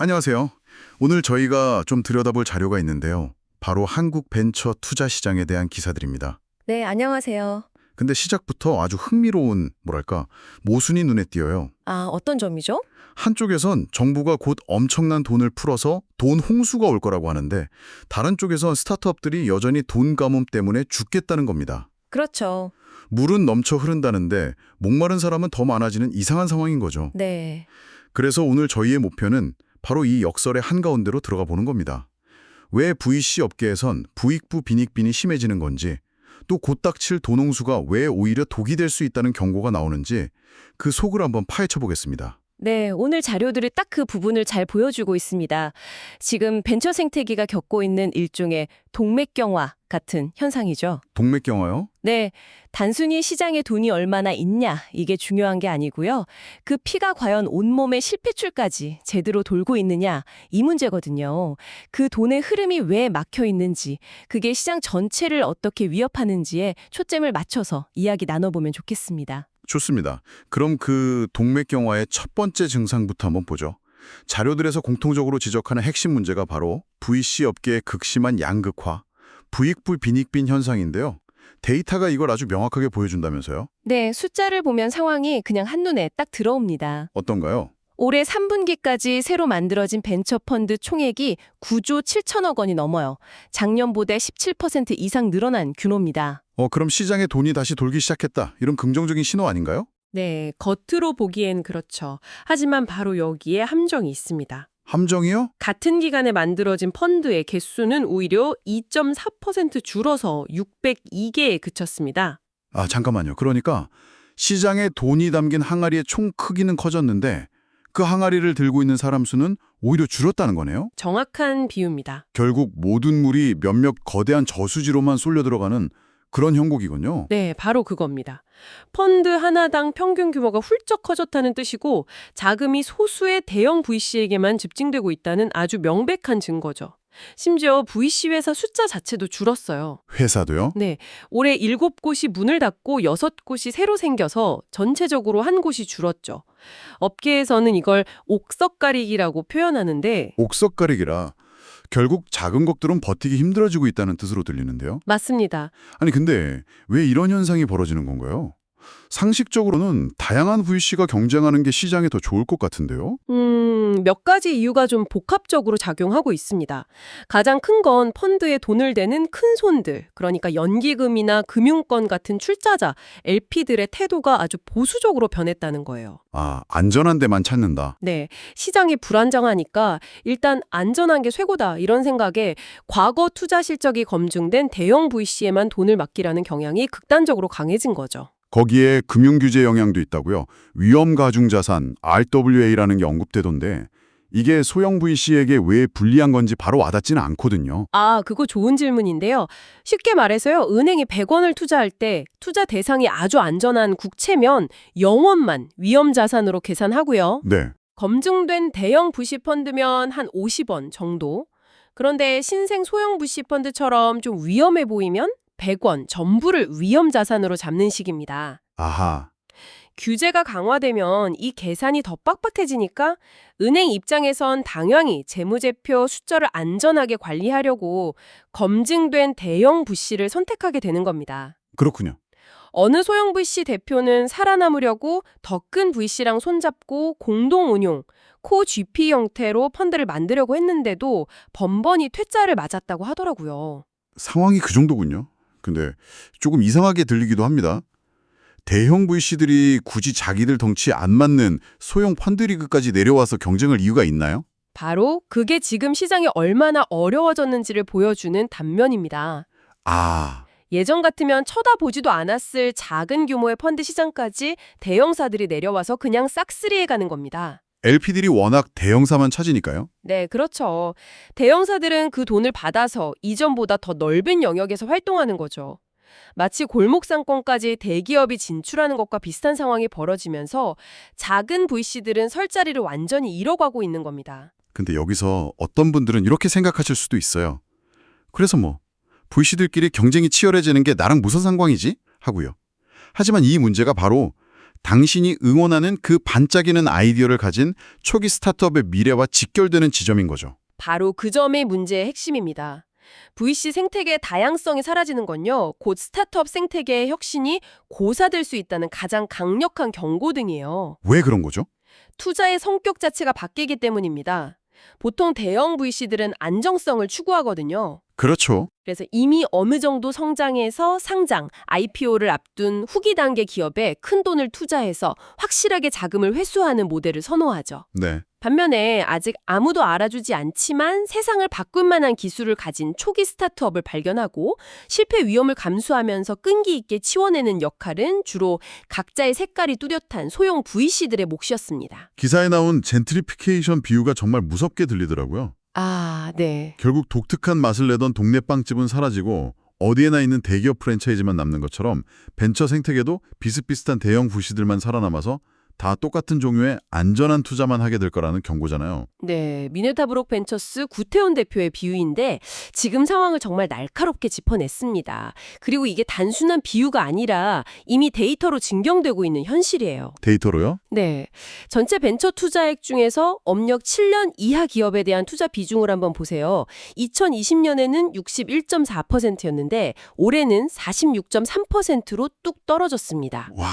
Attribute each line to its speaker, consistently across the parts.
Speaker 1: 안녕하세요. 오늘 저희가 좀 들여다볼 자료가 있는데요. 바로 한국 벤처 투자 시장에 대한 기사들입니다.
Speaker 2: 네, 안녕하세요.
Speaker 1: 근데 시작부터 아주 흥미로운, 모순이 눈에 띄어요.
Speaker 2: 아, 어떤 점이죠?
Speaker 1: 한쪽에선 정부가 곧 엄청난 돈을 풀어서 돈 홍수가 올 거라고 하는데, 다른 쪽에선 스타트업들이 여전히 돈 가뭄 때문에 죽겠다는 겁니다.
Speaker 2: 그렇죠.
Speaker 1: 물은 넘쳐 흐른다는데 목마른 사람은 더 많아지는 이상한 상황인 거죠.
Speaker 2: 네.
Speaker 1: 그래서 오늘 저희의 목표는 바로 이 역설의 한가운데로 들어가 보는 겁니다. 왜 VC 업계에선 부익부 빈익빈이 심해지는 건지, 또 곧 닥칠 돈홍수가 왜 오히려 독이 될 수 있다는 경고가 나오는지 그 속을 한번 파헤쳐 보겠습니다.
Speaker 2: 네, 오늘 자료들이 딱 그 부분을 잘 보여주고 있습니다. 지금 벤처 생태계가 겪고 있는 일종의 동맥경화 같은 현상이죠.
Speaker 1: 동맥경화요?
Speaker 2: 네, 단순히 시장에 돈이 얼마나 있냐, 이게 중요한 게 아니고요. 그 피가 과연 온몸의 실핏줄까지 제대로 돌고 있느냐, 이 문제거든요. 그 돈의 흐름이 왜 막혀 있는지, 그게 시장 전체를 어떻게 위협하는지에 초점을 맞춰서 이야기 나눠보면 좋겠습니다.
Speaker 1: 좋습니다. 그럼 그 동맥경화의 첫 번째 증상부터 한번 보죠. 자료들에서 공통적으로 지적하는 핵심 문제가 바로 VC 업계의 극심한 양극화, 부익부 빈익빈 현상인데요. 데이터가 이걸 아주 명확하게 보여준다면서요?
Speaker 2: 네, 숫자를 보면 상황이 그냥 한눈에 딱 들어옵니다.
Speaker 1: 어떤가요?
Speaker 2: 올해 3분기까지 새로 만들어진 벤처펀드 총액이 9조 7천억 원이 넘어요. 작년보다 17% 이상 늘어난 규모입니다.
Speaker 1: 그럼 시장에 돈이 다시 돌기 시작했다. 이런 긍정적인 신호 아닌가요?
Speaker 3: 네, 겉으로 보기엔 그렇죠. 하지만 바로 여기에 함정이 있습니다.
Speaker 1: 함정이요?
Speaker 3: 같은 기간에 만들어진 펀드의 개수는 오히려 2.4% 줄어서 602개에 그쳤습니다.
Speaker 1: 아, 잠깐만요. 그러니까 시장에 돈이 담긴 항아리의 총 크기는 커졌는데 그 항아리를 들고 있는 사람 수는 오히려 줄었다는 거네요?
Speaker 3: 정확한 비유입니다.
Speaker 1: 결국 모든 물이 몇몇 거대한 저수지로만 쏠려 들어가는 그런 형국이군요.
Speaker 3: 네, 바로 그겁니다. 펀드 하나당 평균 규모가 훌쩍 커졌다는 뜻이고 자금이 소수의 대형 VC에게만 집중되고 있다는 아주 명백한 증거죠. 심지어 VC 회사 숫자 자체도 줄었어요.
Speaker 1: 회사도요?
Speaker 3: 네, 올해 7곳이 문을 닫고 6곳이 새로 생겨서 전체적으로 한 곳이 줄었죠. 업계에서는 이걸 옥석가리기라고 표현하는데
Speaker 1: 옥석가리기라 결국 작은 것들은 버티기 힘들어지고 있다는 뜻으로 들리는데요.
Speaker 3: 맞습니다.
Speaker 1: 아니 근데 왜 이런 현상이 벌어지는 건가요? 상식적으로는 다양한 VC가 경쟁하는 게 시장에 더 좋을 것 같은데요?
Speaker 3: 몇 가지 이유가 좀 복합적으로 작용하고 있습니다. 가장 큰 건 펀드에 돈을 대는 큰 손들, 그러니까 연기금이나 금융권 같은 출자자, LP들의 태도가 아주 보수적으로 변했다는 거예요.
Speaker 1: 아, 안전한 데만 찾는다.
Speaker 3: 네, 시장이 불안정하니까 일단 안전한 게 최고다 이런 생각에 과거 투자 실적이 검증된 대형 VC에만 돈을 맡기라는 경향이 극단적으로 강해진 거죠.
Speaker 1: 거기에 금융규제 영향도 있다고요. 위험가중자산, RWA라는 게 언급되던데 이게 소형 VC에게 왜 불리한 건지 바로 와닿지는 않거든요.
Speaker 3: 아, 그거 좋은 질문인데요. 쉽게 말해서요, 은행이 100원을 투자할 때 투자 대상이 아주 안전한 국채면 0원만 위험자산으로 계산하고요.
Speaker 1: 네.
Speaker 3: 검증된 대형 VC펀드면 한 50원 정도. 그런데 신생 소형 VC펀드처럼 좀 위험해 보이면 100원 전부를 위험자산으로 잡는 식입니다.
Speaker 1: 아하.
Speaker 3: 규제가 강화되면 이 계산이 더 빡빡해지니까 은행 입장에선 당연히 재무제표 숫자를 안전하게 관리하려고 검증된 대형 VC를 선택하게 되는 겁니다.
Speaker 1: 그렇군요.
Speaker 3: 어느 소형 VC 대표는 살아남으려고 더 큰 VC랑 손잡고 공동 운용, 코-GP 형태로 펀드를 만들려고 했는데도 번번이 퇴짜를 맞았다고 하더라고요.
Speaker 1: 상황이 그 정도군요. 근데 조금 이상하게 들리기도 합니다. 대형 VC들이 굳이 자기들 덩치에 안 맞는 소형 펀드리그까지 내려와서 경쟁할 이유가 있나요?
Speaker 3: 바로 그게 지금 시장이 얼마나 어려워졌는지를 보여주는 단면입니다.
Speaker 1: 아,
Speaker 3: 예전 같으면 쳐다보지도 않았을 작은 규모의 펀드 시장까지 대형사들이 내려와서 그냥 싹쓸이해 가는 겁니다.
Speaker 1: LP들이 워낙 대형사만 찾으니까요.
Speaker 3: 네, 그렇죠. 대형사들은 그 돈을 받아서 이전보다 더 넓은 영역에서 활동하는 거죠. 마치 골목상권까지 대기업이 진출하는 것과 비슷한 상황이 벌어지면서 작은 VC들은 설 자리를 완전히 잃어가고 있는 겁니다.
Speaker 1: 근데 여기서 어떤 분들은 이렇게 생각하실 수도 있어요. 그래서 VC들끼리 경쟁이 치열해지는 게 나랑 무슨 상관이지? 하고요. 하지만 이 문제가 바로 당신이 응원하는 그 반짝이는 아이디어를 가진 초기 스타트업의 미래와 직결되는 지점인 거죠.
Speaker 3: 바로 그 점이 문제의 핵심입니다. VC 생태계의 다양성이 사라지는 건요, 곧 스타트업 생태계의 혁신이 고사될 수 있다는 가장 강력한 경고등이에요.
Speaker 1: 왜 그런 거죠?
Speaker 3: 투자의 성격 자체가 바뀌기 때문입니다. 보통 대형 VC들은 안정성을 추구하거든요.
Speaker 1: 그렇죠.
Speaker 3: 그래서 이미 어느 정도 성장해서 상장, IPO를 앞둔 후기 단계 기업에 큰 돈을 투자해서 확실하게 자금을 회수하는 모델을 선호하죠.
Speaker 1: 네.
Speaker 3: 반면에 아직 아무도 알아주지 않지만 세상을 바꿀 만한 기술을 가진 초기 스타트업을 발견하고 실패 위험을 감수하면서 끈기 있게 치워내는 역할은 주로 각자의 색깔이 뚜렷한 소형 VC들의 몫이었습니다.
Speaker 1: 기사에 나온 젠트리피케이션 비유가 정말 무섭게 들리더라고요.
Speaker 3: 아, 네.
Speaker 1: 결국 독특한 맛을 내던 동네 빵집은 사라지고 어디에나 있는 대기업 프랜차이즈만 남는 것처럼 벤처 생태계도 비슷비슷한 대형 VC들만 살아남아서 다 똑같은 종류의 안전한 투자만 하게 될 거라는 경고잖아요.
Speaker 3: 네, 미네타브록 벤처스 구태훈 대표의 비유인데 지금 상황을 정말 날카롭게 짚어냈습니다. 그리고 이게 단순한 비유가 아니라 이미 데이터로 증명되고 있는 현실이에요.
Speaker 1: 데이터로요?
Speaker 3: 네, 전체 벤처 투자액 중에서 업력 7년 이하 기업에 대한 투자 비중을 한번 보세요. 2020년에는 61.4%였는데 올해는 46.3%로 뚝 떨어졌습니다.
Speaker 1: 와...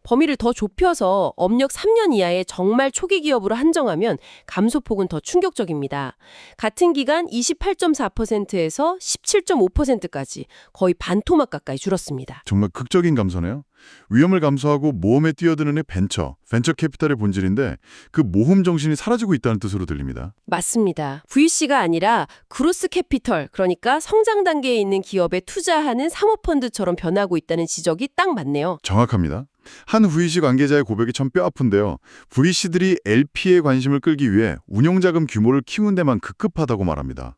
Speaker 3: 범위를 더 좁혀서 업력 3년 이하의 정말 초기 기업으로 한정하면 감소폭은 더 충격적입니다. 같은 기간 28.4%에서 17.5%까지 거의 반토막 가까이 줄었습니다.
Speaker 1: 정말 극적인 감소네요. 위험을 감수하고 모험에 뛰어드는 애 벤처 캐피탈의 본질인데 그 모험 정신이 사라지고 있다는 뜻으로 들립니다.
Speaker 3: 맞습니다. VC가 아니라 그로스 캐피털, 그러니까 성장 단계에 있는 기업에 투자하는 사모펀드처럼 변하고 있다는 지적이 딱 맞네요.
Speaker 1: 정확합니다. 한 VC 관계자의 고백이 참 뼈아픈데요. VC들이 LP의 관심을 끌기 위해 운용자금 규모를 키우는 데만 급급하다고 말합니다.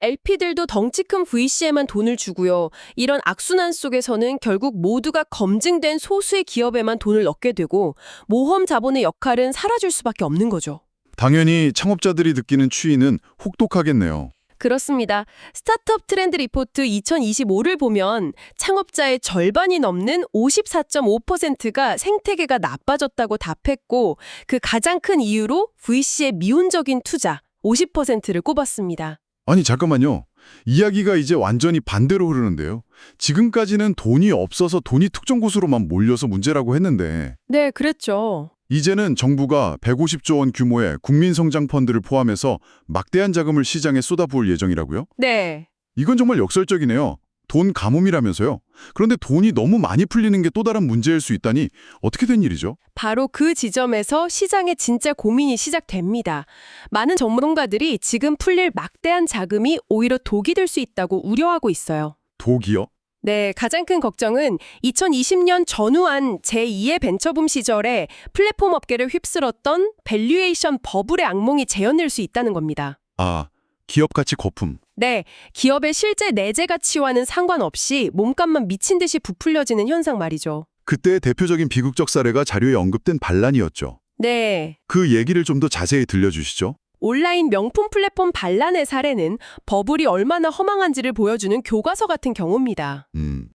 Speaker 3: LP들도 덩치 큰 VC에만 돈을 주고요. 이런 악순환 속에서는 결국 모두가 검증된 소수의 기업에만 돈을 넣게 되고 모험 자본의 역할은 사라질 수밖에 없는 거죠.
Speaker 1: 당연히 창업자들이 느끼는 추이는 혹독하겠네요.
Speaker 3: 그렇습니다. 스타트업 트렌드 리포트 2025를 보면 창업자의 절반이 넘는 54.5%가 생태계가 나빠졌다고 답했고 그 가장 큰 이유로 VC의 미온적인 투자 50%를 꼽았습니다.
Speaker 1: 아니 잠깐만요. 이야기가 이제 완전히 반대로 흐르는데요. 지금까지는 돈이 없어서 돈이 특정 곳으로만 몰려서 문제라고 했는데
Speaker 3: 네, 그랬죠.
Speaker 1: 이제는 정부가 150조 원 규모의 국민성장펀드를 포함해서 막대한 자금을 시장에 쏟아부을 예정이라고요?
Speaker 3: 네.
Speaker 1: 이건 정말 역설적이네요. 돈 가뭄이라면서요. 그런데 돈이 너무 많이 풀리는 게 또 다른 문제일 수 있다니 어떻게 된 일이죠?
Speaker 3: 바로 그 지점에서 시장의 진짜 고민이 시작됩니다. 많은 전문가들이 지금 풀릴 막대한 자금이 오히려 독이 될 수 있다고 우려하고 있어요.
Speaker 1: 독이요?
Speaker 3: 네, 가장 큰 걱정은 2020년 전후한 제2의 벤처붐 시절에 플랫폼 업계를 휩쓸었던 밸류에이션 버블의 악몽이 재현될 수 있다는 겁니다.
Speaker 1: 아, 기업 가치 거품.
Speaker 3: 네, 기업의 실제 내재 가치와는 상관없이 몸값만 미친 듯이 부풀려지는 현상 말이죠.
Speaker 1: 그때의 대표적인 비극적 사례가 자료에 언급된 반란이었죠.
Speaker 3: 네,
Speaker 1: 그 얘기를 좀 더 자세히 들려주시죠.
Speaker 3: 온라인 명품 플랫폼 반란의 사례는 버블이 얼마나 허망한지를 보여주는 교과서 같은 경우입니다.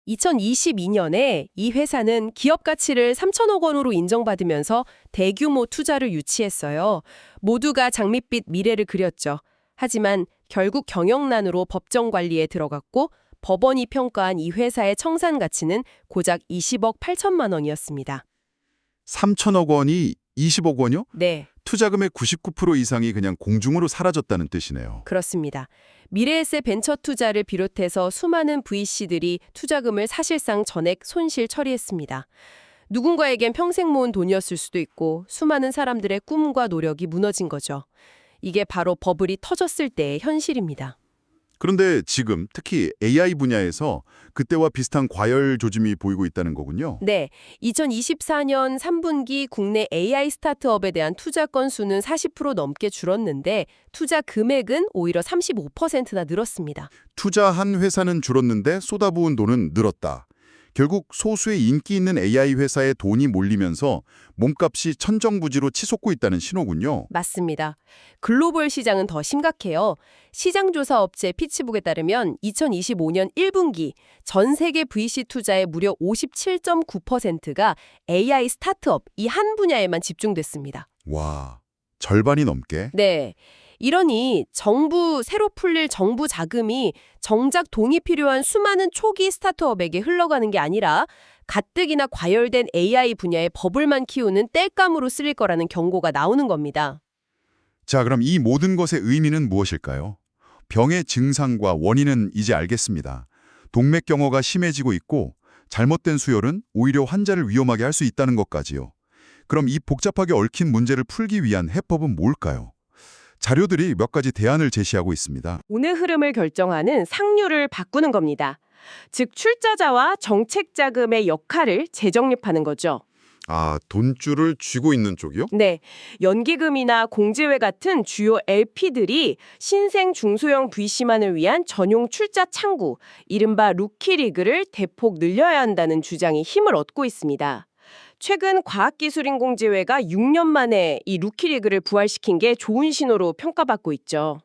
Speaker 3: 2022년에 이 회사는 기업 가치를 3천억 원으로 인정받으면서 대규모 투자를 유치했어요. 모두가 장밋빛 미래를 그렸죠. 하지만 결국 경영난으로 법정 관리에 들어갔고 법원이 평가한 이 회사의 청산 가치는 고작 20억 8천만 원이었습니다.
Speaker 1: 3천억 원이 20억 원이요?
Speaker 3: 네.
Speaker 1: 투자금의 99% 이상이 그냥 공중으로 사라졌다는 뜻이네요.
Speaker 3: 그렇습니다. 미래에셋 벤처 투자를 비롯해서 수많은 VC들이 투자금을 사실상 전액 손실 처리했습니다. 누군가에겐 평생 모은 돈이었을 수도 있고 수많은 사람들의 꿈과 노력이 무너진 거죠. 이게 바로 버블이 터졌을 때의 현실입니다.
Speaker 1: 그런데 지금 특히 AI 분야에서 그때와 비슷한 과열 조짐이 보이고 있다는 거군요.
Speaker 3: 네, 2024년 3분기 국내 AI 스타트업에 대한 투자 건수는 40% 넘게 줄었는데 투자 금액은 오히려 35%나 늘었습니다.
Speaker 1: 투자한 회사는 줄었는데 쏟아부은 돈은 늘었다. 결국 소수의 인기 있는 AI 회사에 돈이 몰리면서 몸값이 천정부지로 치솟고 있다는 신호군요.
Speaker 3: 맞습니다. 글로벌 시장은 더 심각해요. 시장조사 업체 피치북에 따르면 2025년 1분기 전 세계 VC 투자의 무려 57.9%가 AI 스타트업 이 한 분야에만 집중됐습니다.
Speaker 1: 와, 절반이 넘게?
Speaker 3: 네. 이러니 새로 풀릴 정부 자금이 정작 돈이 필요한 수많은 초기 스타트업에게 흘러가는 게 아니라 가뜩이나 과열된 AI 분야의 버블만 키우는 땔감으로 쓰일 거라는 경고가 나오는 겁니다.
Speaker 1: 자, 그럼 이 모든 것의 의미는 무엇일까요? 병의 증상과 원인은 이제 알겠습니다. 동맥경화가 심해지고 있고 잘못된 수혈은 오히려 환자를 위험하게 할 수 있다는 것까지요. 그럼 이 복잡하게 얽힌 문제를 풀기 위한 해법은 뭘까요? 자료들이 몇 가지 대안을 제시하고 있습니다.
Speaker 3: 돈의 흐름을 결정하는 상류를 바꾸는 겁니다. 즉 출자자와 정책자금의 역할을 재정립하는 거죠.
Speaker 1: 아, 돈줄을 쥐고 있는 쪽이요?
Speaker 3: 네, 연기금이나 공제회 같은 주요 LP들이 신생 중소형 VC만을 위한 전용 출자 창구, 이른바 루키리그를 대폭 늘려야 한다는 주장이 힘을 얻고 있습니다. 최근 과학기술인공제회가 6년 만에 이 루키리그를 부활시킨 게 좋은 신호로 평가받고 있죠.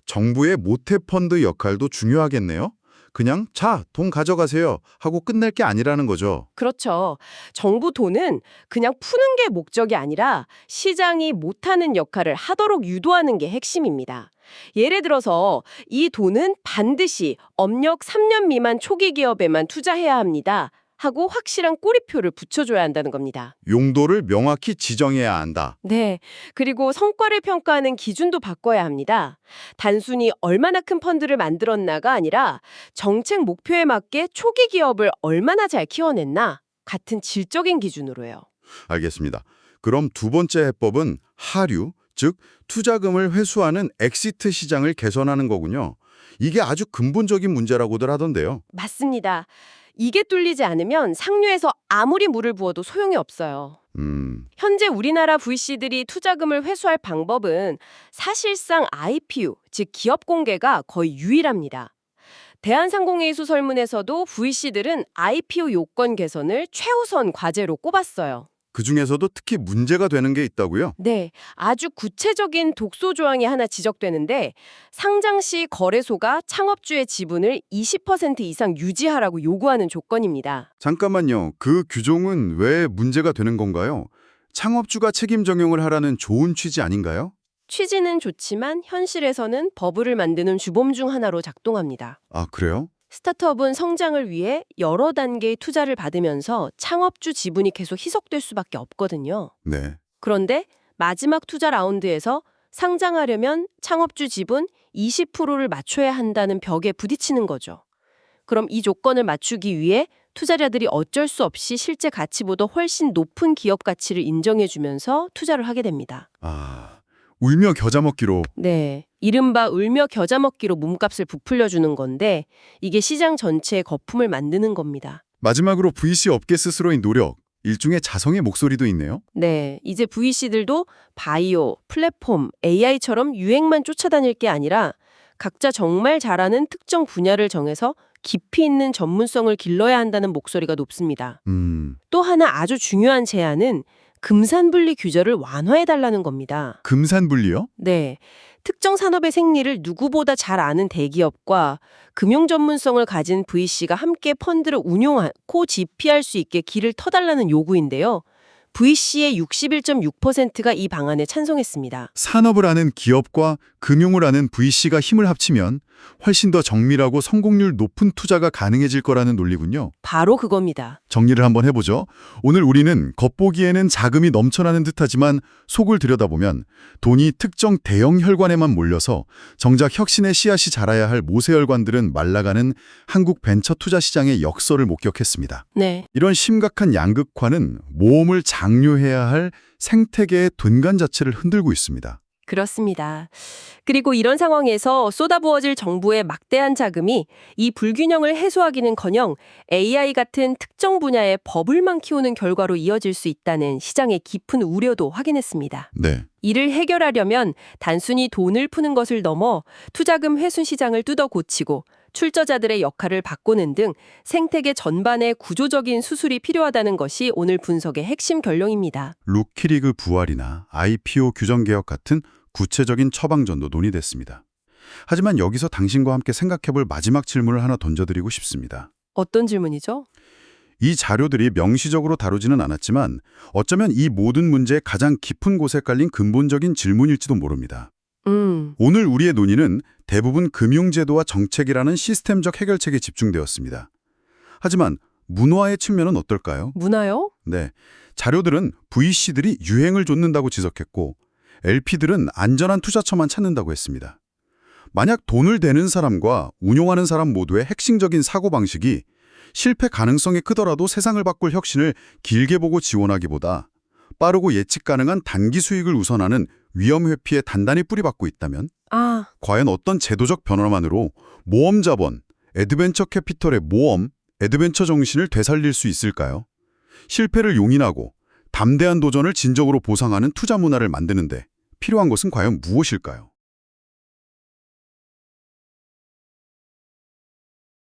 Speaker 1: 정부의 모태펀드 역할도 중요하겠네요. 그냥 자, 돈 가져가세요 하고 끝낼 게 아니라는 거죠.
Speaker 3: 그렇죠. 정부 돈은 그냥 푸는 게 목적이 아니라 시장이 못하는 역할을 하도록 유도하는 게 핵심입니다. 예를 들어서 이 돈은 반드시 업력 3년 미만 초기 기업에만 투자해야 합니다. 하고 확실한 꼬리표를 붙여줘야 한다는 겁니다.
Speaker 1: 용도를 명확히 지정해야 한다.
Speaker 3: 네. 그리고 성과를 평가하는 기준도 바꿔야 합니다. 단순히 얼마나 큰 펀드를 만들었나가 아니라 정책 목표에 맞게 초기 기업을 얼마나 잘 키워냈나 같은 질적인 기준으로요.
Speaker 1: 알겠습니다. 그럼 두 번째 해법은 하류, 즉 투자금을 회수하는 엑시트 시장을 개선하는 거군요. 이게 아주 근본적인 문제라고들 하던데요.
Speaker 3: 맞습니다. 이게 뚫리지 않으면 상류에서 아무리 물을 부어도 소용이 없어요. 현재 우리나라 VC들이 투자금을 회수할 방법은 사실상 IPO, 즉 기업 공개가 거의 유일합니다. 대한상공회의소 설문에서도 VC들은 IPO 요건 개선을 최우선 과제로 꼽았어요.
Speaker 1: 그중에서도 특히 문제가 되는 게 있다고요?
Speaker 3: 네, 아주 구체적인 독소 조항이 하나 지적되는데 상장 시 거래소가 창업주의 지분을 20% 이상 유지하라고 요구하는 조건입니다.
Speaker 1: 잠깐만요. 그 규정은 왜 문제가 되는 건가요? 창업주가 책임 적용을 하라는 좋은 취지 아닌가요?
Speaker 3: 취지는 좋지만 현실에서는 버블을 만드는 주범 중 하나로 작동합니다.
Speaker 1: 아, 그래요?
Speaker 3: 스타트업은 성장을 위해 여러 단계의 투자를 받으면서 창업주 지분이 계속 희석될 수밖에 없거든요.
Speaker 1: 네.
Speaker 3: 그런데 마지막 투자 라운드에서 상장하려면 창업주 지분 20%를 맞춰야 한다는 벽에 부딪히는 거죠. 그럼 이 조건을 맞추기 위해 투자자들이 어쩔 수 없이 실제 가치보다 훨씬 높은 기업 가치를 인정해주면서 투자를 하게 됩니다.
Speaker 1: 아, 울며 겨자 먹기로.
Speaker 3: 네, 이른바 울며 겨자 먹기로 몸값을 부풀려주는 건데 이게 시장 전체의 거품을 만드는 겁니다.
Speaker 1: 마지막으로 VC 업계 스스로의 노력, 일종의 자성의 목소리도 있네요.
Speaker 3: 네, 이제 VC들도 바이오, 플랫폼, AI처럼 유행만 쫓아다닐 게 아니라 각자 정말 잘하는 특정 분야를 정해서 깊이 있는 전문성을 길러야 한다는 목소리가 높습니다. 또 하나 아주 중요한 제안은 금산분리 규제를 완화해달라는 겁니다.
Speaker 1: 금산분리요?
Speaker 3: 네, 특정 산업의 생리를 누구보다 잘 아는 대기업과 금융 전문성을 가진 VC가 함께 펀드를 운용하고 지피할 수 있게 길을 터달라는 요구인데요. VC의 61.6%가 이 방안에 찬성했습니다.
Speaker 1: 산업을 아는 기업과 금융을 아는 VC가 힘을 합치면 훨씬 더 정밀하고 성공률 높은 투자가 가능해질 거라는 논리군요.
Speaker 3: 바로 그겁니다.
Speaker 1: 정리를 한번 해보죠. 오늘 우리는 겉보기에는 자금이 넘쳐나는 듯하지만 속을 들여다보면 돈이 특정 대형 혈관에만 몰려서 정작 혁신의 씨앗이 자라야 할 모세혈관들은 말라가는 한국 벤처 투자 시장의 역설을 목격했습니다.
Speaker 3: 네.
Speaker 1: 이런 심각한 양극화는 모험을 장려해야 할 생태계의 둔간 자체를 흔들고 있습니다.
Speaker 3: 그렇습니다. 그리고 이런 상황에서 쏟아부어질 정부의 막대한 자금이 이 불균형을 해소하기는커녕 AI 같은 특정 분야의 버블만 키우는 결과로 이어질 수 있다는 시장의 깊은 우려도 확인했습니다.
Speaker 1: 네.
Speaker 3: 이를 해결하려면 단순히 돈을 푸는 것을 넘어 투자금 회수 시장을 뜯어 고치고 출저자들의 역할을 바꾸는 등 생태계 전반의 구조적인 수술이 필요하다는 것이 오늘 분석의 핵심 결론입니다.
Speaker 1: 루키리그 부활이나 IPO 규정 개혁 같은 구체적인 처방전도 논의됐습니다. 하지만 여기서 당신과 함께 생각해볼 마지막 질문을 하나 던져드리고 싶습니다.
Speaker 3: 어떤 질문이죠?
Speaker 1: 이 자료들이 명시적으로 다루지는 않았지만 어쩌면 이 모든 문제의 가장 깊은 곳에 깔린 근본적인 질문일지도 모릅니다. 오늘 우리의 논의는 대부분 금융제도와 정책이라는 시스템적 해결책에 집중되었습니다. 하지만 문화의 측면은 어떨까요?
Speaker 3: 문화요?
Speaker 1: 네, 자료들은 VC들이 유행을 좇는다고 지적했고 LP들은 안전한 투자처만 찾는다고 했습니다. 만약 돈을 대는 사람과 운용하는 사람 모두의 핵심적인 사고방식이 실패 가능성이 크더라도 세상을 바꿀 혁신을 길게 보고 지원하기보다 빠르고 예측 가능한 단기 수익을 우선하는 위험 회피에 단단히 뿌리박고 있다면 과연 어떤 제도적 변화만으로 모험 자본, 애드벤처 캐피털의 모험, 애드벤처 정신을 되살릴 수 있을까요? 실패를 용인하고 담대한 도전을 진정으로 보상하는 투자 문화를 만드는데 필요한 것은 과연 무엇일까요?